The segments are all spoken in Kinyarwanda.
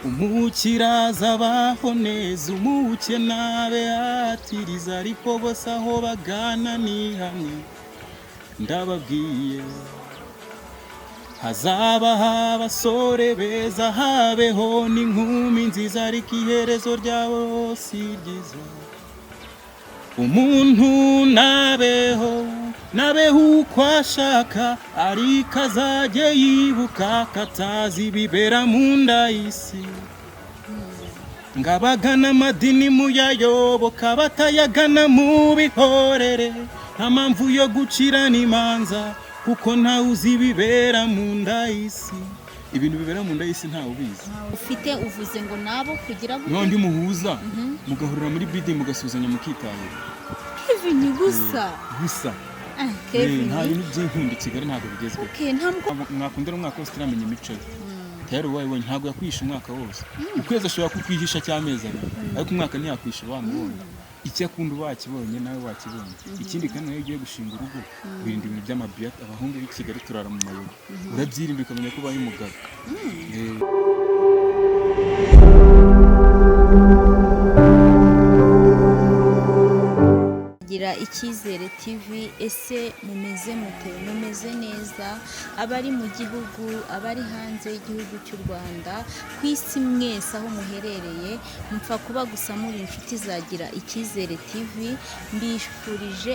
umukiraza abaho neza umuke nabe atiriza ariko bose aho bagana ni hamwe ndababwiye hazaba abasore beza habeho n'inkumi nziza ariko iherezo ryabo si ryiza umuntu nabeho uko ashaka ariko azajye yibuka katazi bibera mu nda y'isi ngabagana amadini muyayoboka batayagana mu bihorere nta mpamvu yo gucirana imanza kuko ntawe uzi bibera mu nda y'isi ibintu bibera mu nda y'isi ntawe ubizi ufite uvuze ngo nabo kugira ngo n'undi muhuza mugahurira muri bidi mugasuzanya mukitahira Kevin gusa Kevin nta bintu by'inkundi Kigali ntabwo bigezweho mwakundira umwaka wose turamenya imico ye tayari wawe ntabwo yakwisha umwaka wose ukwezi ashobora kukwihisha cy'amezi abiri ariko umwaka ntiyakwisha wamubonye icyo akunda wakibonye nawe wakibonye ikindi kandi nawe ugiye gushinga urugo wirinda ibintu by'amabiyata abahungu b'i Kigali turara mu mayoga urabyirinda ukamenya ko ubaye umugabo gira icyizere TV ese mumeze mute mumeze neza abari mu gihugu abari hanze y'igihugu cy'u Rwanda kwisi mwese aho muherereye mpfa kuba gusa muri inshuti zagira icyizere TV mbishurije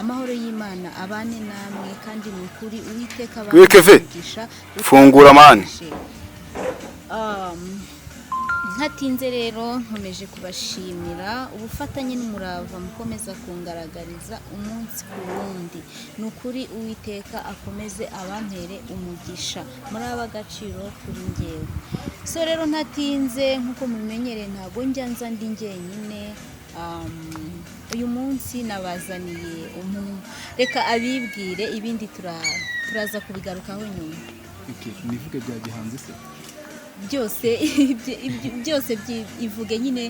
amahoro y'Imana abane namwe kandi mukuri Uwiteka abagisha fungura mani ntatinze rero nkomeje kubashimira ubufatanye n'umurava mukomeza kungaragariza umunsi ku wundi nukuri Uwiteka akomeze abampere umugisha muri abagaciro kuri njyewe so rero ntatinze nkuko mumenyereye ntago njya nza ndi njyenyine uyu munsi nabazaniye reka abibwire ibindi turaza kubigarukaho nyuma nivuge bya gihanzi se byose ivuge nyine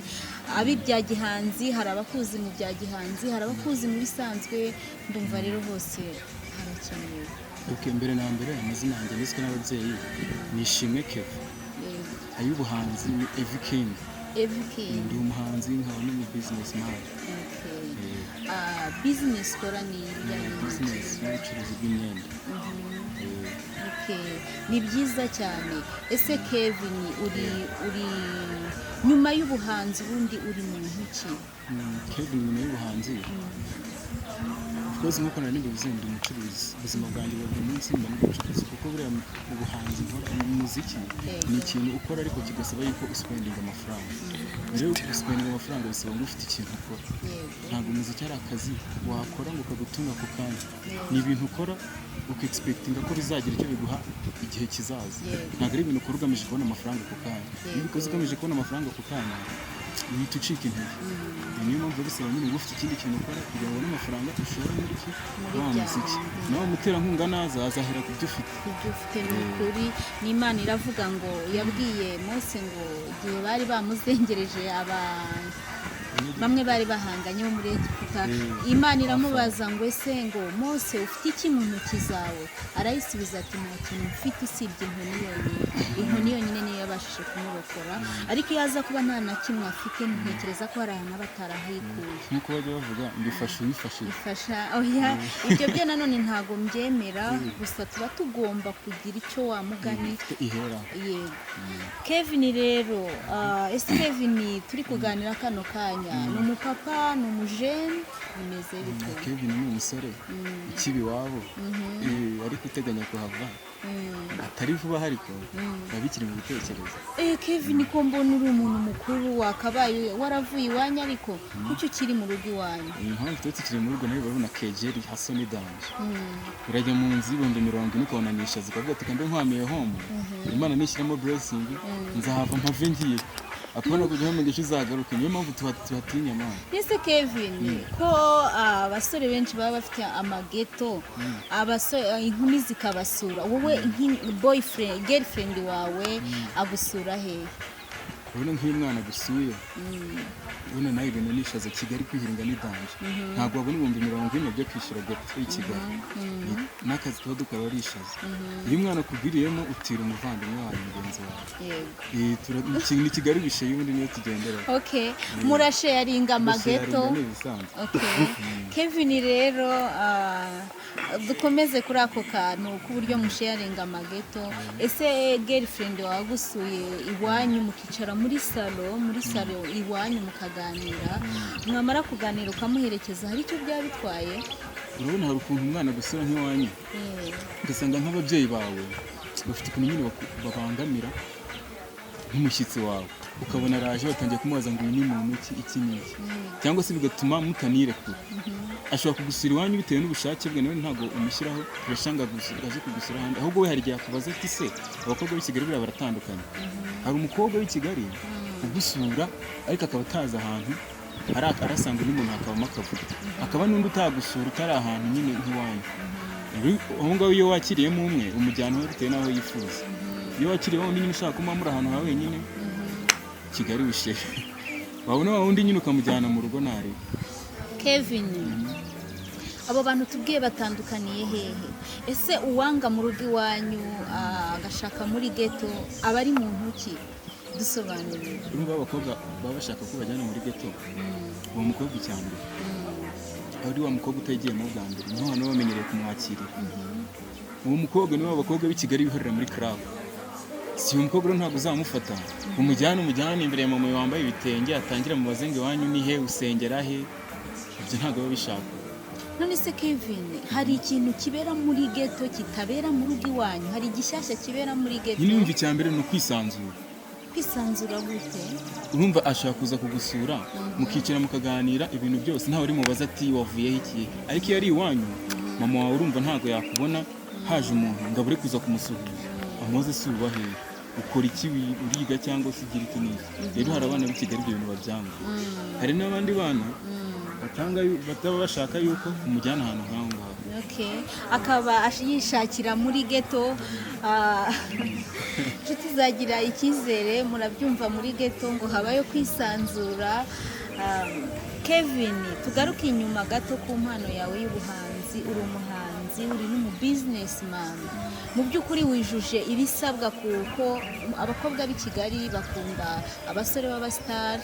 abi bya gihanzi hari abakuzi mu bya gihanzi hari abakuzi mu bisanzwe ndumva rero hose harakenewe mbere na mbere amazina yanjye niswe n'ababyeyi nishimwe Kevin ay'ubuhanzi ni Evy King ndi umuhanzi nkaba no mu business man business kora ni business y'ubucuruzi bw'imyenda ni byiza cyane ese Kevin uri nyuma y'ubuhanzi bundi uri mu ntoki Kevin nyuma y'ubuhanzi rwose nkuko nari bivuze ndi umucuruzi ubuzima bwanjye buri munsi mba n'ubucuruzi kuko buriya mu buhanzi umuziki ni ikintu ukora ariko kigasaba yuko uspendinga amafaranga rero uspendinga amafaranga bisaba ngo ufite ikintu ukora ntabwo umuziki ari akazi wakora ngo ukagutunga ku kanya ni ibintu ukora uka-expectinga ko bizagira icyo biguha igihe kizaza ntabwo ari ibintu ukora ugamije kubona amafaranga ku kanya iyo ubikoze ugamije kubona amafaranga ku kanya uhita ucika intege niyo mpamvu bisaba nyine ufite ikindi kintu ukora kugira ngo ubone amafaranga ushobora muri wa muziki nawe umuterankunga naza azahera ku byo ufite ni ukuri n'Imana iravuga ngo yabwiye Mose ngo igihe bari bamuzengereje bamwe bari bahanganye bo muri Egiputa Imana iramubaza ngo ese ngo Mose ufite iki mu ntoki zawe arayisubiza ati nta kintu mfite usibye inkoni yonyine niyo yabashije kumurokora ariko iyo aza kuba nta na kimwe afite ntekereza ko hari ahantu batarahikuye nk'uko bajya bavuga mbifasha bifasha oya ibyo byo nanone ntago mbyemera gusa tuba tugomba kugira icyo wamugani ihera yego Kevin rero ese Kevin turi kuganira kano kanya ni umupapa ni umujene bimeze bite Kevin ni umusore ikibi wabo ariko uteganya kuhava atari vuba ariko babikiri mu bitekerezo Kevin ko mbona uri umuntu mukuru wakabaye waravuye iwanyu ariko kucyo kiri mu rugo iwanyu impamvu twese kiri mu rugo nayo babona kejeri hasoni danje urajya mu nzu y'ibihumbi 40 ukonanisha zikavuga ati kandi nkwamiye home Imana nishyiramo blessing nzahava mpave ngiye apana kujya mu gihe uzagaruka niyo mpamvu tubatinya mama ese Kevin ko abasore benshi baba bafite amageto abasore inkumi zikabasura wowe boyfriend girlfriend wawe agusura he ubona nk'umwana gusuye ubona nawe ibintu nishaza Kigali kwihiringa n'idanje ntabwo wabona 40 byo kwishyura gato i Kigali n'akazi tuba dukora arishaza iyo umwana akugiriyemo utira umuvandimwe wawe mugenzi wawe ni Kigali bishe yundi niyo tugendera. Okay, murasharinga amageto. Okay. Kevin rero dukomeze kuri ako kantu k'uburyo musharinga amageto. Ese girlfriend wagusuye iwanyu mukicara muri salo iwanyu mukaganira, mwamara kuganira ukamuherekeza, hari icyo byaba bitwaye? Urabona hari ukuntu umwana gusura nk'iwanyu ugasanga nk'ababyeyi bawe bafite ukuntu nyine babangamira nk'umushyitsi wawe, ukabona araje batangiye kumubaza ngo ni muntu iki n'iki, cyangwa se bigatuma mutanirekura. Ashobora kugusura iwanyu bitewe n'ubushake bwe, nawe ntabwo umushyiraho urashanga aje kugusura ahandi, ahubwo we hari igihe akubaza ati se abakobwa b'i Kigali buriya baratandukanye. Hari umukobwa w'i Kigali ugusura ariko akaba atazi ahantu arasanga undi muntu hakabamo akavuga, hakaba n'undi utagusura utari ahantu nyine nk'iwanyu. Aho ngaho iyo wakiriyemo umwe umujyana aho bitewe n'aho yifuza, iyo wakiriyeho undi nyine ushaka kumuha muri ahantu ha wenyine Kigali wishe wabona wa wundi nyine ukamujyana mu rugo ntari. Kevin, abo bantu tubwiye batandukaniye hehe? Ese uwanga mu rugo iwanyu agashaka muri ghetto aba ari muntu ki? Dusobanurire. Urumva abakobwa baba bashaka ko bajyana muri ghetto, uwo mukobwa icyambere ari wa mukobwa utagiyemo bwa mbere, niho hano bamenyereye kumwakira. Uwo mukobwa niwe abakobwa b'i Kigali bihorera muri club. Si uwo mukobwa ntabwo uzamufata umujyana imbere ya mama wambaye ibitenge atangira mu bazenga iwanyu ni he, usengera he, ibyo ntabwo baba bishaka. None se Kevin, hari ikintu kibera muri ghetto kitabera mu rugo iwanyu? Hari igishyashya kibera muri ghetto? Nyine yumva icyambere ni ukwisanzura. Kwisanzura gute? Urumva ashaka kuza kugusura mukicara mukaganira ibintu byose, ntawe uri mubaza ati wavuye iki, ariko iyo ari iwanyu mama wawe urumva ntabwo yakubona haje umuntu ngo abure kuza kumusuhuza amuze si ubahe ukora iki, uriga cyangwa se ugira iki n'iki. Rero hari abana b'i Kigali ibyo bintu babyanga. Hari n'abandi bana bataba bashaka yuko umujyana ahantu nk'aho ngaho. Okay, akaba yishakira muri ghetto. Inshuti zagira icyizere, murabyumva muri ghetto ngo habayo kwisanzura. Kevin, tugaruke inyuma gato ku mpano yawe y'ubuhanzi. Uri umuhanzi, uri n'umu businessman. Mu by'ukuri wijuje ibisabwa kuko abakobwa b'i Kigali bakunda abasore b'abastar,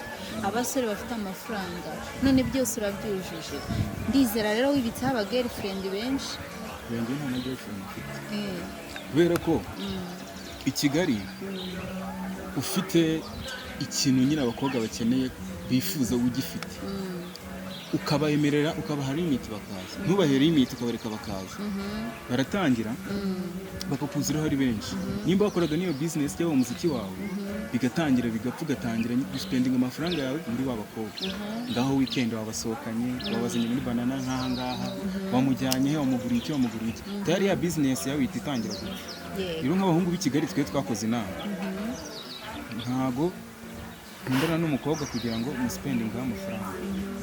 abasore bafite amafaranga. None byose urabyujuje. Ndizera rero wibitse aba girlfriend benshi. Nta na girlfriend mfite. Kubera ko i Kigali ufite ikintu nyine abakobwa bakeneye bifuza ugifite, ukabayemerera ukabaha limit bakaza, ntubahe limit ukabareka bakaza, baratangira bakakuziraho ari benshi. Nimba wakoraga niyo business cyangwa umuziki wawe bigatangira bigapfa, ugatangira spending amafaranga yawe muri wa bakobwa. Ngaho weekend wabasohokanye, wabazanye muri banana nk'aha ngaha, wamujyanye he, wamuguriye iki, tayari ya business yawe ititangira gupfa. Rero nk'abahungu b'i Kigali twe twakoze inama, ntago nkundana n'umukobwa kugira ngo umuspendinge amafaranga,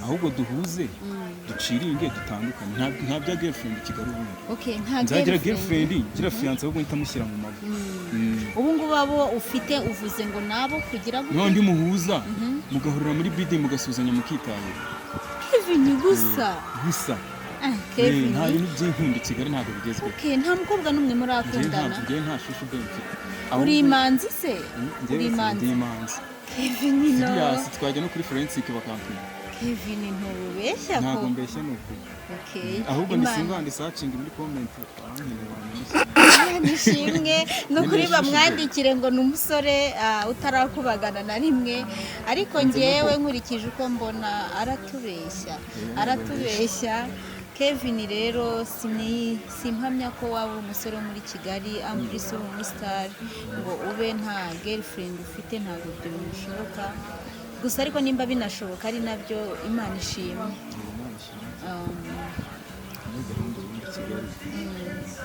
ahubwo duhuze duciringe dutandukanye. Nta bya girlfriend i Kigali ubundi. Okay, nta nzagira girlfriend gira fiance ahubwo ntamushyira mu mago. Ubu ngubu abo ufite uvuze ngo nabo kugira gute? N'undi muhuza mugahurira muri bidi mugasuzanya mukitahira. Kevin gusa Kevin, nta bintu by'inkunda i Kigali ntabwo bigezweho. Okay, nta mukobwa n'umwe muri akundana. Nta shushu be mfite. Uri imanzi se? Uri imanzi. Kevin, no. Serious, twajya no kuri forensic bakampima. Kevin, ntubeshya ko? Ntabwo mbeshya nuko. Okay. Ahubwo nisingandi searching muri comment nishimwe no kuri bamwandikire ngo n'umusore utarakubagana na rimwe, ariko ngewe nkurikije uko mbona aratubeshya. Kevin rero simpamya ko waba umusore wo muri Kigali amurisi w'umustar ngo ube nta girlfriend ufite, ntabwo ibyo bishoboka. Gusa ariko nimba binashoboka ari nabyo Imana ishimwe.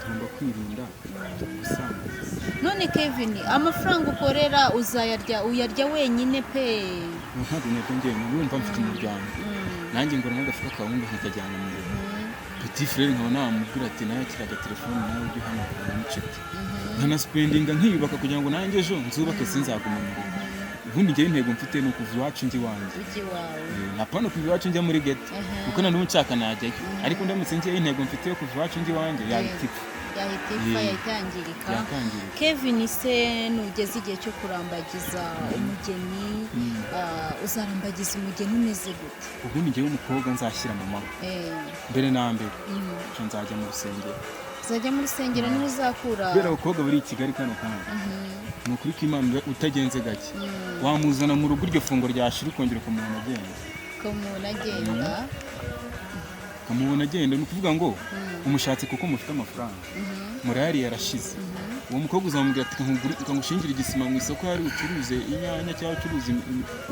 Tugomba kwirinda gusanga. None Kevin, amafaranga ukorera uyarya wenyine pe? Ntabwo ngiye numva mfite umuryango, nanjye ngora n'agafuka kawunga nkakajyana mu rugo. Petit frère nkaba namubwira ati nawe kiraga telefone nawe uri hano n'inshuti, nkana spendinga nkiyubaka kugira ngo nanjye ejo nzubake sinzaguma mu rugo. Ubundi ngewe intego mfite ni ukuva iwacu njye iwanjye. Apana kuva iwacu njya muri ghetto kuko na n'ubu nshaka najyayo, ariko ndamutse ngiye intego mfite yo kuva iwacu njye iwanjye yabitipa. yahita ipfa yahita yangirika. Kevin se nugeze igihe cyo kurambagiza umugeni uzarambagiza umugeni umeze gute? Ubundi njyewe umukobwa nzashyira mama mbere na mbere nzajya mu rusengero. Uzajya mu rusengero niho uzakura kubera abakobwa bari i Kigali kano kanya ni ukuri ko Imana utagenze gake wamuzana mu rugo iryo fungo ryashira ukongera ukamubona agenda ni ukuvuga ngo umushatse kuko mufite amafaranga murayari yarashize uwo mukobwa uzamubwira ati ukamushingire igisima mu isoko hari ucuruze inyanya cyangwa ucuruze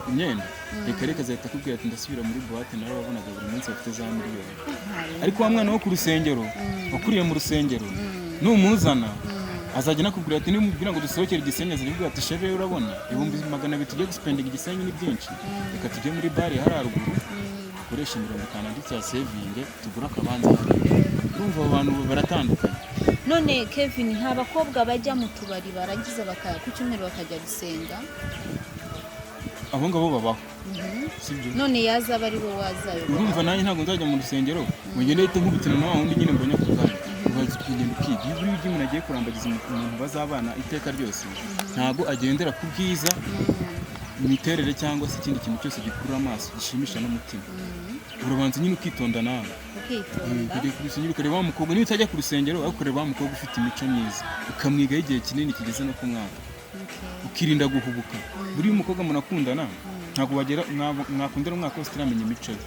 imyenda reka azahita akubwira ati ndasubira muri boîte nawe wabonaga buri munsi bafite za miliyoni. Ariko wa mwana wo ku rusengero wakuriye mu rusengero numuzana azajya nakubwira ati nimubwira ngo dusohokere Gisenyi azajya ati shebe urabona 200 tugiye guspendinga Gisenyi ni byinshi reka tujye muri bare hari haruguru dukoresha 50 ndetse saving tugura akabanza. Urumva abantu baratandukanye. None Kevin nta bakobwa bajya mu tubari baragiza bakaya ku cyumweru bakajya gusenga? Abo ngabo babaho. Sibyo. None yaza bari bo wazayo. Urumva nanjye ntabwo nzajya mu rusengero ngo ngende hita nkubitana na wundi nyine mbonye ku kanya. Ubazi kugenda ukiga iyo uri umuntu agiye kurambagiza umuntu bazabana iteka ryose ntabwo agendera ku bwiza imiterere cyangwa se ikindi kintu cyose gikurura amaso gishimisha n'umutima. Urabanza nyine ukitonda nawe kujya ku rusengero ukareba wa mukobwa niba utajya ku rusengero ariko ukareba wa mukobwa ufite imico myiza ukamwigaho igihe kinini kigeze no ku mwaka ukirinda guhubuka. Buri umukobwa munakundana ntabwo mwakundana umwaka wose uramenya imico ye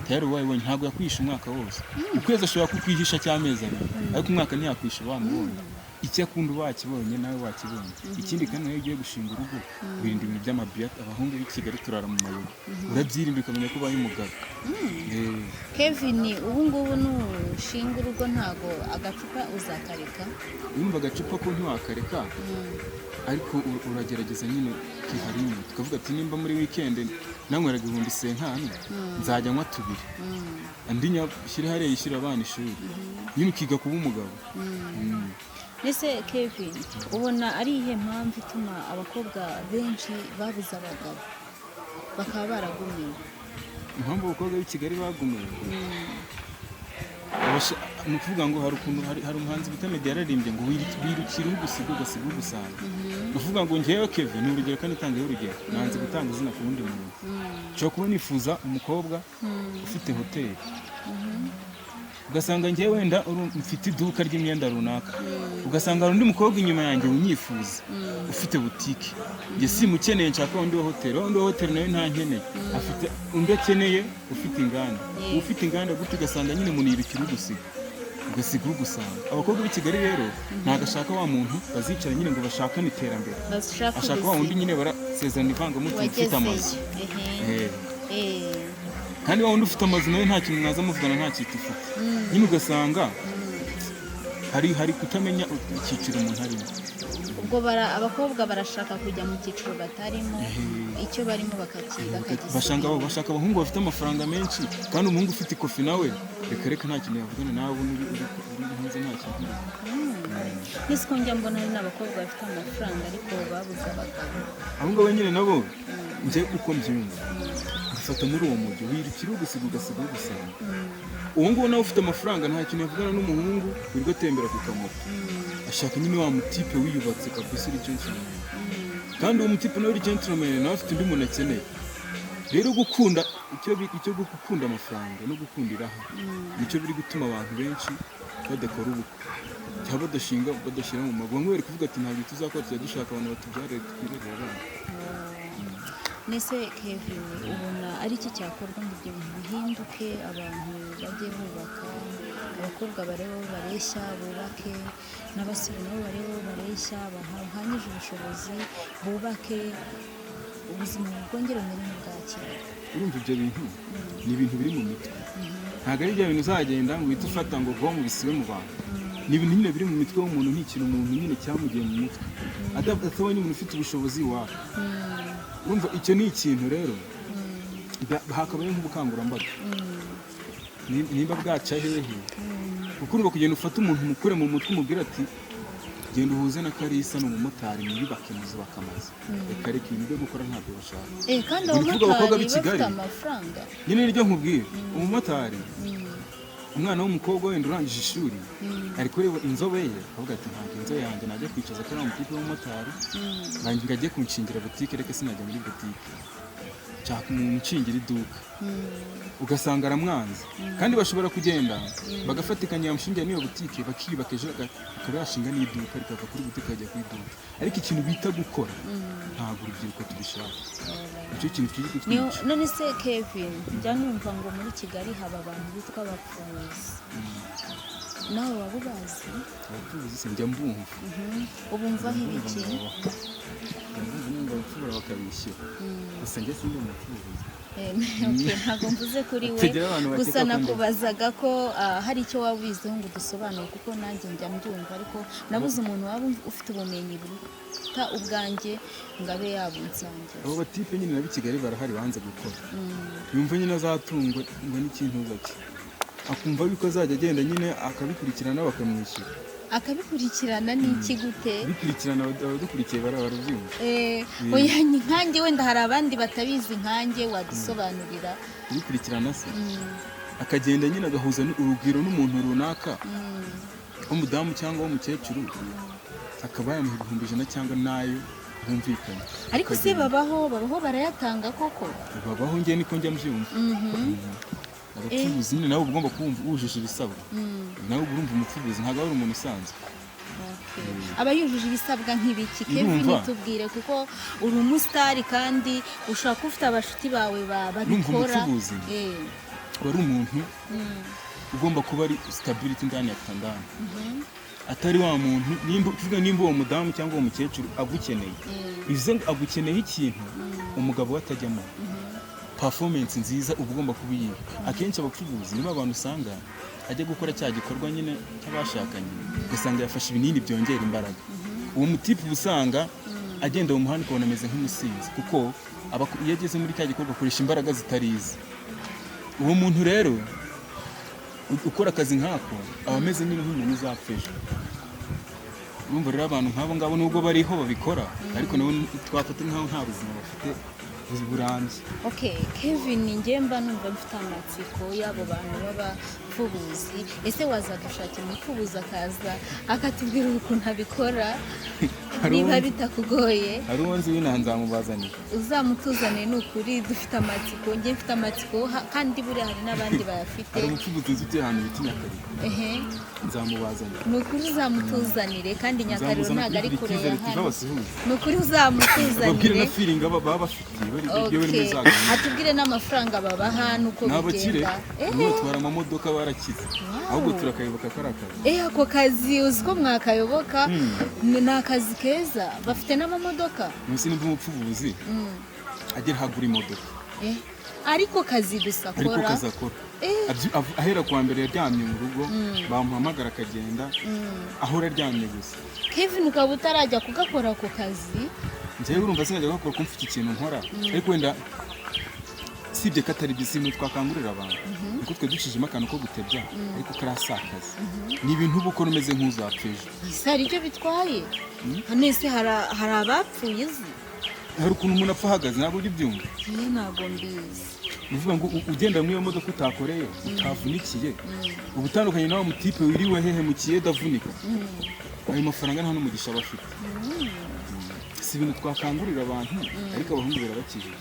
rero wowe ntabwo yakwisha umwaka wose ukwezi ashobora kukwihisha cy'amezi abiri ariko umwaka ntiyakwisha wamubonye icyo akunda wakibonye nawe wakibonye. Ikindi kandi iyo ugiye gushinga urugo wirinda ibintu by'amabiyata abahungu b'i Kigali turara mu mayobo urabyirinda ukamenya ko ubaye umugabo. Kevin ubu ngubu nushinga urugo ntago agacupa uzakareka? Urumva agacupa ko ntiwakareka ariko uragerageza nyine kiharimo tukavuga ati nimba muri weekend nanyweraga 150 nzajya nywa 2 andi nyashyira hariya yishyira abana ishuri nyine ukiga kuba umugabo. Nese Kevin ubona ari ihe mpamvu ituma abakobwa benshi babuze abagabo bakaba baragumiwe? Impamvu abakobwa b'i Kigali bagumiwe ni ukuvuga ngo hari umuhanzi bita Meddy yararimbye ngo wirukire ugusiga ugusanga. Ni ukuvuga ngo njyewe Kevin ni urugero kandi itangeho urugero nanze gutanga izina ku wundi muntu nshobora kuba nifuza umukobwa ufite hoteli ugasanga njyewe wenda mfite iduka ry'imyenda runaka ugasanga hari undi mukobwa inyuma yanjye unyifuza ufite butike njye simukeneye nshaka undi wa hoteli nawe nta nkeneye afite undi akeneye ufite inganda gutyo ugasanga nyine umuntu yirukira ugasiga ugusanga. Abakobwa b'i Kigali rero ntabwo ashaka wa muntu bazicara nyine ngo bashakane iterambere ashaka wa wundi nyine barasezerana ivangamutungo ufite amazu kandi wa wundi ufite amazu nawe nta kintu mwaza muvugana nta kintu ufite nyine ugasanga hari kutamenya icyiciro umuntu arimo. Ubwo abakobwa barashaka kujya mu cyiciro batarimo icyo barimo bakakiga bashaka abahungu bafite amafaranga menshi kandi umuhungu ufite ikofi nawe reka nta kintu yavugana nawe uri hanze nta kintu. Nisi ko njya mbona hari n'abakobwa bafite amafaranga ariko babuze abagabo. Abo ngabo nyine nabo njye uko mbyumva ufata muri uwo mujyi wirukira ugasiga ugusanga. Uwo nguwo nawe ufite amafaranga nta kintu yavugana n'umuhungu wirirwa atembera ku kamoto ashaka nyine wa mutipe wiyubatse kabisa uri gentleman kandi uwo mutipe nawe uri gentleman nawe afite undi muntu akeneye. Rero gukunda icyo gukunda amafaranga no gukunda iraha nicyo biri gutuma abantu benshi badakora ubukwe cyangwa badashyira mu mago bamwe bari kuvuga ati ntabwo tuzakora tujya dushaka abantu batubyare twirerera abana. Nese Kevin ubona ari iki cyakorwa ngo ibyo bintu bihinduke abantu bajye bubaka abakobwa bareba bareshya bubake n'abasore nabo bareba bareshya bahanyije ubushobozi bubake ubuzima bwongera muri bwakira? Urumva ibyo bintu ni ibintu biri mu mitwe ntabwo ari bya bintu uzagenda ngo uhite ufata ngo vuba mu bisibe mu bantu ni ibintu nyine biri mu mitwe w'umuntu n'ikintu umuntu nyine cyamugiye mu mutwe atabonye umuntu ufite ubushobozi wawe. Urumva icyo ni ikintu rero hakabaye nk'ubukangurambaga nimba bwaca hehe kuko urumva kugenda ufata umuntu mukure mu mutwe umubwira ati genda uhuze na Kalisa ni umumotari mwiyubake muzi bakamaze reka ibintu byo gukora ntabwo bashaka. Kandi abamotari bafite amafaranga nyine niryo nkubwira umumotari umwana w'umukobwa wenda urangije ishuri ari kureba inzobe ye avuga ati ntabwo inzobe yanjye najya kwicaza kuri wa mutipe w'umumotari ngo ajye kunshingira butike reka sinajya muri butike nshaka umuntu unshingira iduka ugasanga aramwanze kandi bashobora kugenda bagafatikanya yamushingira n'iyo butike bakiyubaka ejo akaba yashinga n'iduka rikava kuri butike akajya ku iduka ariko ikintu bita gukora ntabwo urubyiruko tubishaka nicyo kintu kiri kutwica. None se Kevin njya numva ngo muri Kigali haba abantu bitwa abapfubuzi nawe waba ubazi? Abapfubuzi se njya mbumva ubumvaho ibiki? Abapfubura bakabishyura gusa njye sindi umupfubuzi. Ntabwo mvuze kuri we gusa nakubazaga ko hari icyo waba ubiziho ngo udusobanure kuko nanjye njya mbyumva ariko nabuze umuntu waba ufite ubumenyi buruta ubwanjye ngo abe yabunsangira. Abo batipe nyine na bikigali barahari banze gukora yumva nyine azatungwa ngo n'ikintu gake akumva yuko azajya agenda nyine akabikurikirana bakamwishyura. Akabikurikirana n'iki gute? Bikurikirana abadukurikiye barabyumva. Oya nkanjye wenda hari abandi batabizi nkanjye wadusobanurira. Bikurikirana se akagenda nyine agahuza urugwiro n'umuntu runaka w'umudamu cyangwa w'umukecuru akaba yamuha 100 cyangwa nayo bumvikanye. Ariko se babaho barayatanga koko? Babaho njye niko njya mbyumva. Abapfubuzi nyine nawe ugomba kumva wujuje ibisabwa nawe urumva umupfubuzi ntabwo ari umuntu usanzwe. Aba yujuje ibisabwa nk'ibiki Kevin tubwire kuko uri umusitari kandi ushaka ufite abashuti bawe babikora. Wari umuntu ugomba kuba ari stability ndani ya tandana atari wa muntu nimba uwo mudamu cyangwa uwo mukecuru agukeneye bivuze ngo agukeneye ikintu umugabo we atajyamo performance nziza ugomba kubiyiba. Akenshi abapfubuzi niba abantu usanga ajya gukora cya gikorwa nyine cy'abashakanye ugasanga yafashe ibinini byongera imbaraga. Uwo mutipe usanga agenda mu muhanda ukabona ameze nk'umusinzi kuko iyo ageze muri cya gikorwa akoresha imbaraga zitarize. Uwo muntu rero ukora akazi nkako aba ameze nyine nk'umuntu uzapfeje. Urumva rero abantu nk'abo ngabo nubwo bariho babikora ariko nabo twafata nk'aho nta buzima bafite burambye. Okay, Kevin njemba numva mfite amatsiko y'abo bantu b'abapfubuzi. Ese wazadushakira umupfubuzi akaza akatubwira ukuntu abikora niba bitakugoye? Hari uwo nzi nzamubazanira. Uzamutuzane ni ukuri dufite amatsiko. Njye mfite amatsiko kandi buriya hari n'abandi bayafite. Hari umupfubuzi nzi ahantu bita Nyakariro. Nzamubazanira. Ni ukuri uzamutuzanire kandi Nyakariro ntabwo ari kure ya hano. Ni ukuri uzamutuzanire. Babwire na feeling baba bafite atubwire n'amafaranga babaha nuko bigenda. Twara amamodoka barakize ahubwo turakayoboka karakazi. Ako kazi uziko mwakayoboka ni akazi keza bafite n'amamodoka. Munsi n'ubwo umupfubuzi agera hagura imodoka ariko kazi gusa akora. Ariko kazi akora ahera kwa mbere yaryamye mu rugo bamuhamagara akagenda ahora aryamye gusa. Kevin ukaba utarajya kugakora ako kazi? Njyewe urumva sinajya gukora ko mfite ikintu nkora ariko wenda sibye katari bizimwe twakangurira abantu kuko twe ducishijemo akantu ko gutebya ariko karasakaza ni ibintu ubukora umeze nk'uzapfeje. Hari icyo bitwaye? Nese hari abapfuye uzi? Hari ukuntu umuntu apfa ahagaze ntabwo ubyumva? Ntabwo mbizi. Uvuga ngo ugenda mu iyo modoka utakoreye utavunikiye ubutandukanye nawe mutipe wiriwe hehemukiye davunika ayo mafaranga nta n'umugisha bafite. Si ibintu twakangurira abantu ariko abahungu barabakiriye.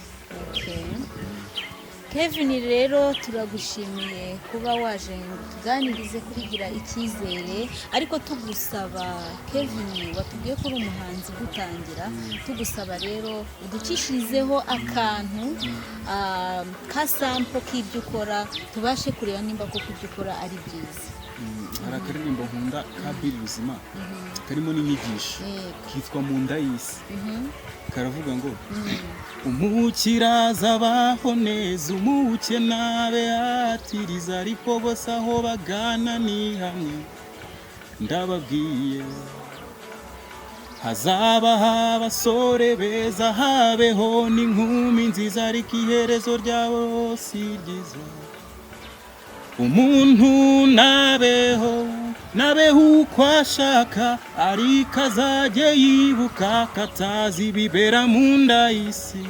Kevin rero turagushimiye kuba waje ngo tuganirize kuri gira icyizere ariko tugusaba Kevin watubwiye ko uri umuhanzi gutangira tugusaba rero uducishirizeho akantu ka sample k'ibyo ukora tubashe kureba nimba koko ibyo ukora ari byiza. Hari akaririmbo nkunda ka Bill Buzima karimo n'inyigisho kitwa mu nda y'isi karavuga ngo umukiraza abaho neza umuke nabe atiriza ariko bose aho bagana ni hamwe ndababwiye hazaba abasore beza habeho n'inkumi nziza ariko iherezo ryabo si ryiza. Umuntu nabeho uko ashaka ariko azajye yibuka katazi bibera mu nda y'isi.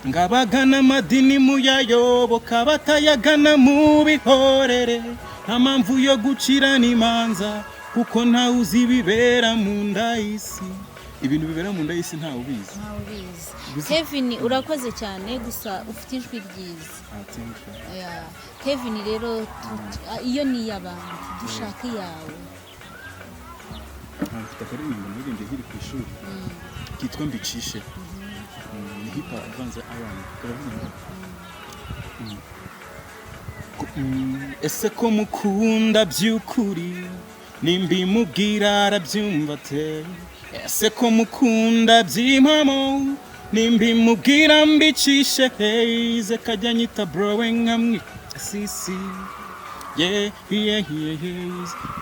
ngabagana amadini muyayoboka batayagana mubihorere nta mpamvu yo gucirana imanza kuko ntawe uzi ibibera mu nda y'isi ibintu bibera mu nda y'isi ntawe ubizi Kevin urakoze cyane gusa ufite ijwi ryiza Kevin rero iyo ni iy'abantu dushaka iyawe mfite akaririmbo naririmbye nkiri ku ishuri kitwa mbicishe ni hip hop ivanze R&B ese ko mukunda by'ukuri nimbimubwira arabyumva te ese ko mukunda by'impamo nimbimubwira mbicishe heize kajya nyita browe nkamwita sisi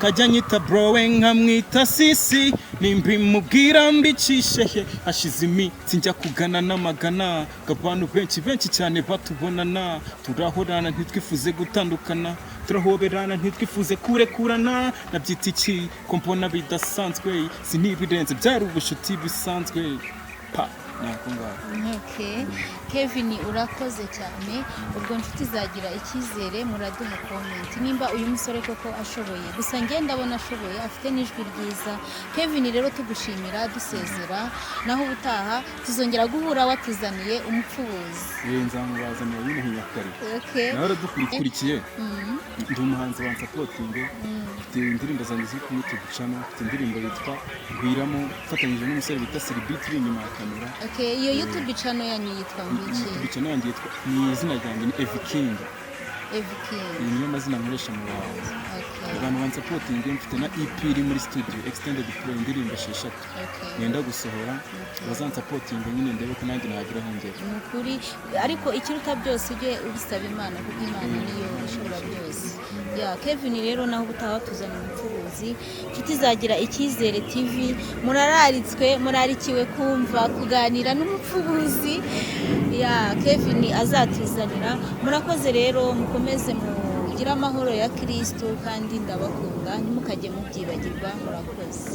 kajya nyita browe nkamwita sisi nimbimubwira mbicishe he hashize iminsi njya kugana n'amagana abantu benshi cyane batubonana turahorana ntitwifuze gutandukana turahoberana ntitwifuze kurekurana nabyita iki ko mbona bidasanzwe sinibirenze byari ubushuti bisanzwe pa Okay. Kevin urakoze cyane ubwo nshuti zagira icyizere muraduha comment nimba uyu musore koko ashoboye gusa nge ndabona ashoboye afite n'ijwi ryiza Kevin rero tugushimira dusezera naho ubutaha tuzongera guhura watuzaniye umupfubuzi nzamubazanira y'umuhinyakare nawe radukurikiye ndi umuhanzi wa supporting mfite indirimbo zanjye ziri ku YouTube channel mfite indirimbo yitwa Gwiramo fatanyije n'umusore bita Celebrity inyuma ya kamera iyo YouTube channel yanyu yitwa ngiki YouTube channel yanjye yitwa ni izina ryanjye ni King iyi niyo mazina nkoresha mu bahanzi abantu bansapoting mfite na EP iri muri studio extended play indirimbo 6 nenda gusohora bazansapoting nyine ndebe ko nanjye nagira hongera mukuri ariko ikiruta byose ujye ubisaba Imana kuko Imana niyo ishobora byose Kevin rero naho ubutaha tuzana umupfubuzi nshuti zagira icyizere TV murarikiwe kumva kuganira n'umupfubuzi Kevin azatuzanira murakoze rero mukomeze mugira amahoro ya Kristo kandi ndabakunda ntimukajye mubyibagirwa murakoze